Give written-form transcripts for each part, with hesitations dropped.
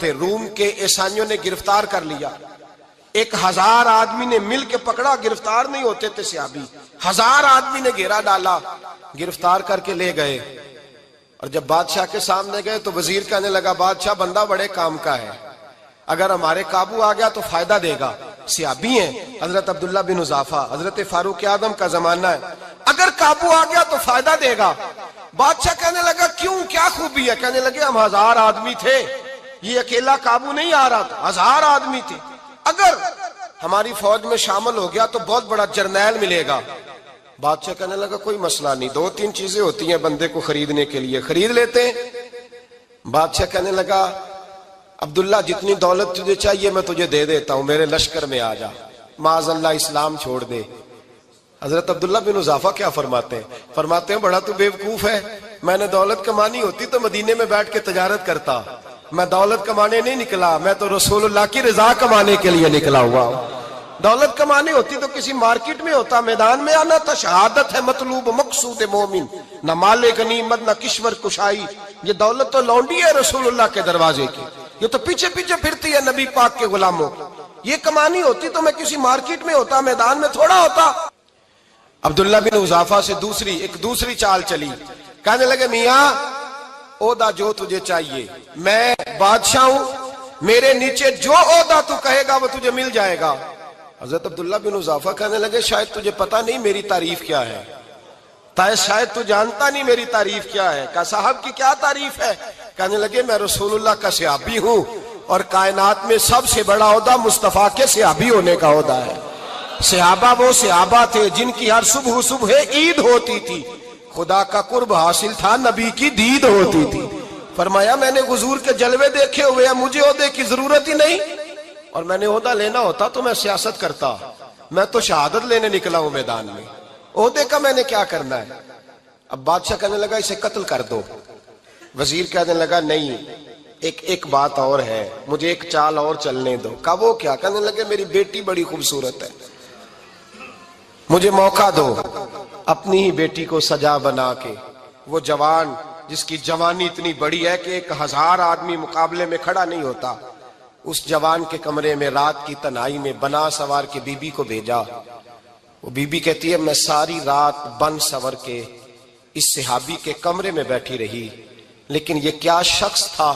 تھے، روم کے عیسائیوں نے گرفتار کر لیا، 1000 آدمی نے مل کے پکڑا، گرفتار نہیں ہوتے تھے صحابی، 1000 آدمی نے گھیرا ڈالا، گرفتار کر کے لے گئے۔ اور جب بادشاہ کے سامنے گئے تو وزیر کہنے لگا بادشاہ بندہ بڑے کام کا ہے، اگر ہمارے قابو آ گیا تو فائدہ دے گا۔ صحابی ہیں حضرت عبداللہ بن حذافہ، حضرت فاروق اعظم کا زمانہ ہے، اگر قابو آ گیا تو فائدہ دے گا۔ بادشاہ کہنے لگا کیوں، کیا خوبی ہے؟ کہنے لگے ہم 1000 آدمی تھے، یہ اکیلا قابو نہیں آ رہا تھا، 1000 آدمی تھے، اگر ہماری فوج میں شامل ہو گیا تو بہت بڑا جرنیل ملے گا۔ بادشاہ کہنے لگا کوئی مسئلہ نہیں، 2-3 چیزیں ہوتی ہیں بندے کو خریدنے کے لیے، خرید لیتے ہیں۔ بادشاہ کہنے لگا عبداللہ جتنی دولت تجھے چاہیے میں تجھے دے دیتا ہوں، میرے لشکر میں آ جا، معاذ اللہ اسلام چھوڑ دے۔ حضرت عبداللہ بن حذافہ کیا فرماتے ہیں؟ فرماتے ہیں بڑا تو بیوقوف ہے، میں نے دولت کمانی ہوتی تو مدینے میں بیٹھ کے تجارت کرتا، میں دولت کمانے نہیں نکلا، میں تو رسول اللہ کی رضا کمانے کے لیے نکلا ہوا ہوں۔ دولت کمانے ہوتی تو کسی مارکیٹ میں ہوتا، میدان میں آنا تھا، شہادت ہے مطلوب مقصود مومن، نہ مال غنیمت نہ کشور کشائی، یہ دولت تو لونڈی ہے رسول اللہ کے دروازے کی، یہ تو پیچھے پیچھے پھرتی ہے نبی پاک کے غلاموں، یہ کمانی ہوتی تو میں کسی مارکیٹ میں ہوتا، میدان میں تھوڑا ہوتا۔ عبداللہ بن حذافہ سے ایک دوسری چال چلی، کہنے لگے میاں عہدہ جو تجھے چاہیے، میں بادشاہ ہوں، میرے نیچے جو عہدہ تو کہے گا وہ تجھے مل جائے گا۔ حضرت عبداللہ بن حذافہ کہنے لگے شاید تجھے پتہ نہیں میری تعریف کیا ہے، شاید تو جانتا نہیں میری تعریف کیا ہے۔ کہا صاحب کی کیا تعریف ہے؟ کہنے لگے میں رسول اللہ کا صحابی ہوں اور کائنات میں سب سے بڑا عہدہ مصطفیٰ کے صحابی ہونے کا عہدہ ہے۔ صحابہ وہ صحابہ تھے جن کی ہر صبح عید ہوتی تھی، خدا کا قرب حاصل تھا، نبی کی دید ہوتی تھی۔ فرمایا میں نے حضور کے جلوے دیکھے ہوئے ہیں، مجھے عہدے کی ضرورت ہی نہیں، اور میں نے عہدہ لینا ہوتا تو میں سیاست کرتا، میں تو شہادت لینے نکلا ہوں میدان میں، عہدے کا میں نے کیا کرنا ہے۔ اب بادشاہ کہنے لگا اسے قتل کر دو، وزیر کہنے لگا نہیں ایک بات اور ہے، مجھے ایک چال اور چلنے دو۔ کہا وہ کیا؟ کہنے لگے میری بیٹی بڑی خوبصورت ہے، مجھے موقع دو اپنی ہی بیٹی کو سجا بنا کے، وہ جوان جس کی جوانی اتنی بڑی ہے کہ 1000 آدمی مقابلے میں کھڑا نہیں ہوتا، اس جوان کے کمرے میں رات کی تنہائی میں بنا سوار کے بی بی کو بھیجا۔ وہ بی بی کہتی ہے میں ساری رات بن سور کے اس صحابی کے کمرے میں بیٹھی رہی، لیکن یہ کیا شخص تھا،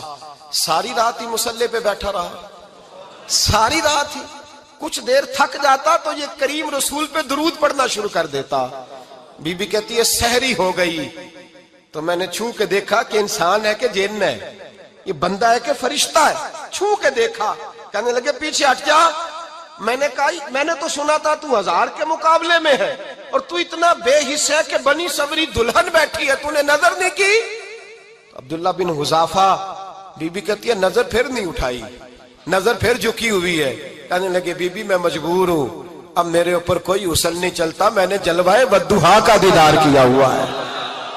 ساری رات ہی مصلے پہ بیٹھا رہا، ساری رات ہی، کچھ دیر تھک جاتا تو یہ کریم رسول پہ درود پڑھنا شروع کر دیتا۔ بی بی کہتی ہے سحری ہو گئی تو میں نے چھو کے دیکھا کہ انسان ہے کہ جن ہے، یہ بندہ ہے کہ فرشتہ ہے، چھو کے دیکھا۔ کہنے لگے پیچھے ہٹ جا، میں نے کہا میں نے تو سنا تھا تو 1000 کے مقابلے میں ہے اور تو اتنا بے حس ہے کہ بنی سوری دلہن بیٹھی ہے، تو نے نظر نہیں کی؟ عبداللہ بن حذافہ، بی بی کہتی ہے نظر پھر نہیں اٹھائی، نظر پھر جھکی ہوئی ہے۔ کہنے لگے بی بی میں مجبور ہوں، اب میرے اوپر کوئی حسن نہیں چلتا، میں نے جلوہ بدوحا کا دیدار کیا ہوا ہے،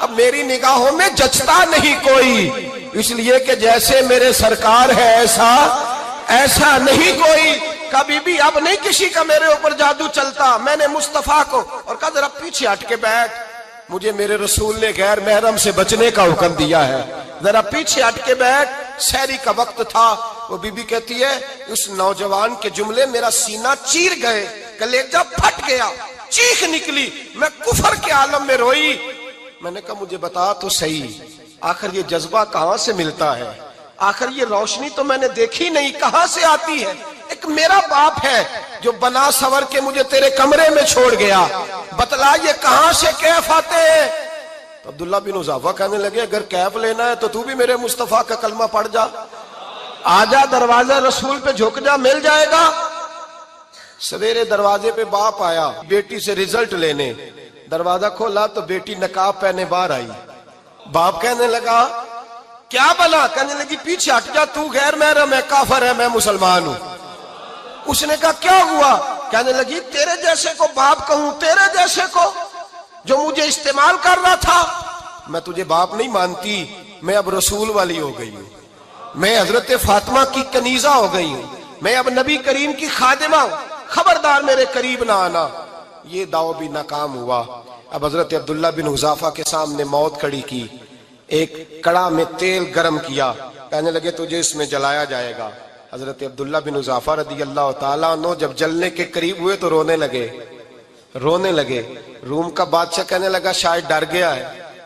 اب میری نگاہوں میں جچتا نہیں کوئی، اس لیے کہ جیسے میرے سرکار ہے ایسا نہیں کوئی۔ کبھی بھی اب نہیں کسی کا میرے اوپر جادو چلتا، میں نے مصطفیٰ کو، اور کہا ذرا پیچھے ہٹ کے بیٹھ، مجھے میرے رسول نے غیر محرم سے بچنے کا حکم دیا ہے، ذرا پیچھے ہٹ کے بیٹھ۔ سحری کا وقت تھا، وہ بی بی کہتی ہے اس نوجوان کے جملے میرا سینہ چیر گئے، کلیجہ پھٹ گیا، چیخ نکلی، میں کفر کے عالم میں روئی۔ میں نے کہا مجھے بتا تو صحیح، آخر یہ جذبہ کہاں سے ملتا ہے، آخر یہ روشنی تو میں نے دیکھی نہیں، کہاں سے آتی ہے؟ ایک میرا باپ ہے جو بنا سور کے مجھے تیرے کمرے میں چھوڑ گیا، بتلا یہ کہاں سے کیف آتے ہیں؟ تو عبداللہ بن حذافہ کہنے لگے اگر کیف لینا ہے تو تو بھی میرے مصطفیٰ کا کلمہ پڑھ جا، آجا دروازہ رسول پہ جھک جا، مل جائے گا۔ سویرے دروازے پہ باپ آیا بیٹی سے رزلٹ لینے، دروازہ کھولا تو بیٹی نقاب پہنے باہر آئی، باپ کہنے لگا کیا بلا؟ کہنے لگی پیچھے ہٹ جا، تو غیر محرم ہے، کافر ہے، میں مسلمان ہوں۔ اس نے کہا کیا ہوا؟ کہنے لگی تیرے جیسے کو باپ کہوں، تیرے جیسے کو جو مجھے استعمال کر رہا تھا، میں تجھے باپ نہیں مانتی، میں اب رسول والی ہو گئی ہوں، میں حضرت فاطمہ کی کنیزہ ہو گئی ہوں، میں اب نبی کریم کی خادمہ ہوں، خبردار میرے قریب نہ آنا۔ یہ دعو بھی ناکام ہوا۔ اب حضرت عبداللہ بن حذافہ کے سامنے موت کھڑی کی، ایک کڑا میں تیل گرم کیا، کہنے لگے تجھے اس میں جلایا جائے گا۔ حضرت عبداللہ بن حذافہ رضی اللہ تعالیٰ عنہ جب جلنے کے قریب ہوئے تو رونے لگے۔ روم کا بادشاہ کہنے لگا شاید ڈر گیا ہے،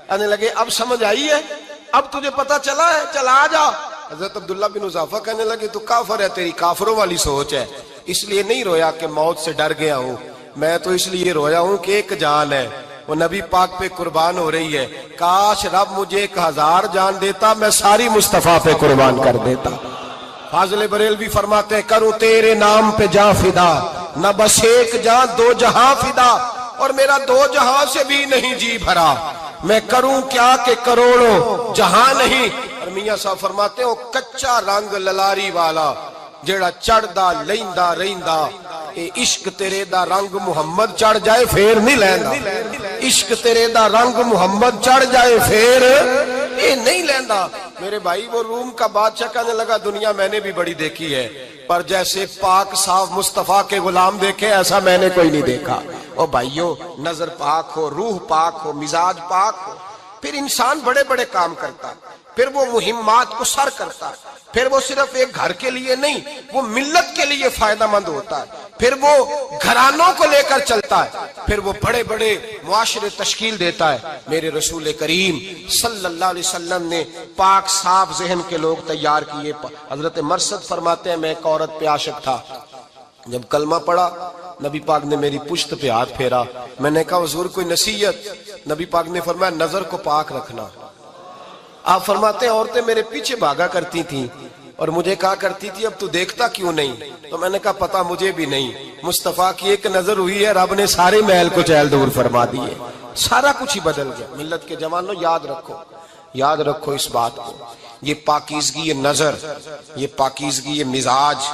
کہنے لگے اب سمجھ آئی ہے، اب تجھے پتا چلا ہے، چلا آ جا۔ حضرت عبداللہ بن حذافہ کہنے لگے تو کافر ہے، تیری کافروں والی سوچ ہے، اس لیے نہیں رویا کہ موت سے ڈر گیا ہوں، میں تو اس لیے رویا ہوں کہ ایک جان ہے، وہ نبی پاک پہ قربان ہو رہی ہے، کاش رب مجھے 1000 جان دیتا، میں ساری مصطفیٰ پہ قربان کر دیتا۔ فاضل بریلوی فرماتے ہیں کروں تیرے نام پہ جاں فدا، نہ بس ایک جاں 2 جہاں فدا، اور میرا 2 جہاں سے بھی نہیں جی بھرا، میں کروں کیا کہ کروڑوں جہاں نہیں۔ اور میاں صاحب فرماتے ہیں وہ کچا رنگ للاری والا جیڑا چڑھدا لیندا رہندا، اے عشق تیرے دا رنگ محمد چڑھ جائے پھر نہیں لیندا، عشق تیرے دا رنگ محمد چڑھ جائے پھر اے نہیں لیندا۔ میرے بھائی وہ روم کا بادشاہ کہنے لگا دنیا میں نے بھی بڑی دیکھی ہے، پر جیسے پاک صاف مصطفیٰ کے غلام دیکھے ایسا میں نے کوئی نہیں دیکھا۔ او بھائیو، نظر پاک ہو، روح پاک ہو، مزاج پاک ہو، پھر انسان بڑے بڑے کام کرتا ہے، پھر وہ مہمات کو سر کرتا ہے، پھر وہ صرف ایک گھر کے لیے نہیں، وہ ملت کے لیے فائدہ مند ہوتا ہے، پھر وہ گھرانوں کو لے کر چلتا ہے، پھر وہ بڑے بڑے معاشرے تشکیل دیتا ہے۔ میرے رسول کریم صلی اللہ علیہ وسلم نے پاک صاف ذہن کے لوگ تیار کیے۔ حضرت مرثد فرماتے ہیں میں ایک عورت پہ عاشق تھا، جب کلمہ پڑھا نبی پاک نے میری پشت پہ ہاتھ پھیرا، میں نے کہا حضور کوئی نصیحت؟ نبی پاک نے فرمایا نظر کو پاک رکھنا۔ آپ فرماتے ہیں عورتیں میرے پیچھے بھاگا کرتی تھیں اور مجھے کہا کرتی تھی اب تو دیکھتا کیوں نہیں؟ تو میں نے کہا پتا مجھے بھی نہیں، مصطفیٰ کی ایک نظر ہوئی ہے رب نے سارے محل کو چہل دور فرما دیے، سارا کچھ ہی بدل گیا۔ ملت کے جوانوں یاد رکھو اس بات کو، یہ پاکیزگی، یہ نظر، یہ پاکیزگی، یہ مزاج،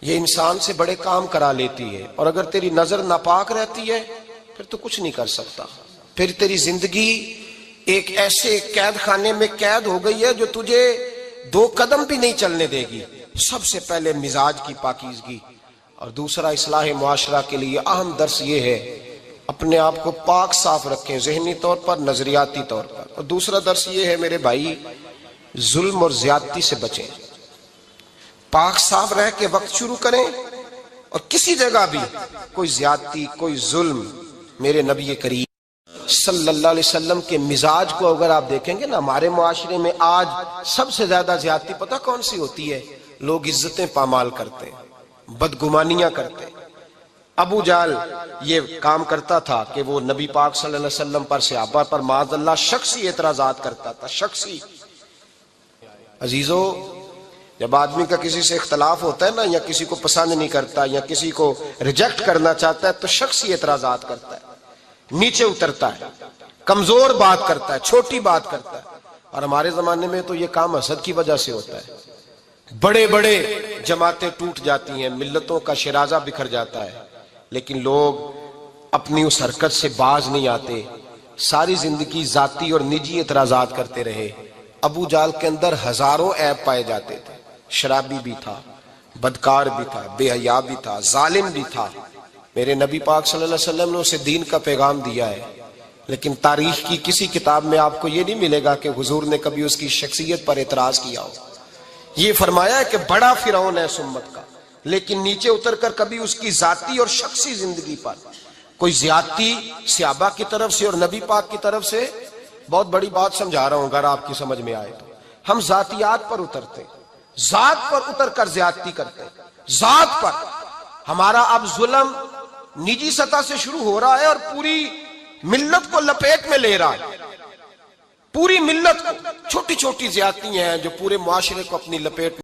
یہ انسان سے بڑے کام کرا لیتی ہے، اور اگر تیری نظر ناپاک رہتی ہے پھر تو کچھ نہیں کر سکتا، پھر تیری زندگی ایک ایسے قید خانے میں قید ہو گئی ہے جو تجھے 2 قدم بھی نہیں چلنے دے گی۔ سب سے پہلے مزاج کی پاکیزگی، اور دوسرا اصلاح معاشرہ کے لیے اہم درس یہ ہے اپنے آپ کو پاک صاف رکھیں، ذہنی طور پر، نظریاتی طور پر۔ اور دوسرا درس یہ ہے میرے بھائی ظلم اور زیادتی سے بچیں، پاک صاف رہ کے وقت شروع کریں، اور کسی جگہ بھی کوئی زیادتی، کوئی ظلم، میرے نبی کریم صلی اللہ علیہ وسلم کے مزاج کو اگر آپ دیکھیں گے نا، ہمارے معاشرے میں آج سب سے زیادہ زیادتی پتہ کون سی ہوتی ہے؟ لوگ عزتیں پامال کرتے، بدگمانیاں کرتے۔ ابو جہل یہ کام کرتا تھا کہ وہ نبی پاک صلی اللہ علیہ وسلم پر، صحابہ پر معاذ اللہ شخصی اعتراضات کرتا تھا، شخصی۔ عزیزو، جب آدمی کا کسی سے اختلاف ہوتا ہے نا، یا کسی کو پسند نہیں کرتا یا کسی کو ریجیکٹ کرنا چاہتا ہے تو شخصی اعتراضات کرتا ہے، نیچے اترتا ہے، کمزور بات کرتا ہے، چھوٹی بات کرتا ہے۔ اور ہمارے زمانے میں تو یہ کام حسد کی وجہ سے ہوتا ہے، بڑے بڑے جماعتیں ٹوٹ جاتی ہیں، ملتوں کا شرازہ بکھر جاتا ہے، لیکن لوگ اپنی اس حرکت سے باز نہیں آتے، ساری زندگی ذاتی اور نجی اعتراضات کرتے رہے۔ ابو جہل کے اندر ہزاروں عیب پائے جاتے تھے، شرابی بھی تھا، بدکار بھی تھا، بے حیا بھی تھا، ظالم بھی تھا۔ میرے نبی پاک صلی اللہ علیہ وسلم نے اسے دین کا پیغام دیا ہے، لیکن تاریخ کی کسی کتاب میں آپ کو یہ نہیں ملے گا کہ حضور نے کبھی اس کی شخصیت پر اعتراض کیا ہو۔ یہ فرمایا ہے کہ بڑا فرعون ہے اس امت کا، لیکن نیچے اتر کر کبھی اس کی ذاتی اور شخصی زندگی پر کوئی زیادتی صحابہ کی طرف سے اور نبی پاک کی طرف سے۔ بہت بڑی بات سمجھا رہا ہوں، اگر آپ کی سمجھ میں آئے تو ہم ذاتیات پر اترتے، ذات پر اتر کر زیادتی کرتے، ذات پر۔ ہمارا اب ظلم نجی سطح سے شروع ہو رہا ہے اور پوری ملت کو لپیٹ میں لے رہا ہے، پوری ملت کو۔ چھوٹی چھوٹی زیادتی ہیں جو پورے معاشرے کو اپنی لپیٹ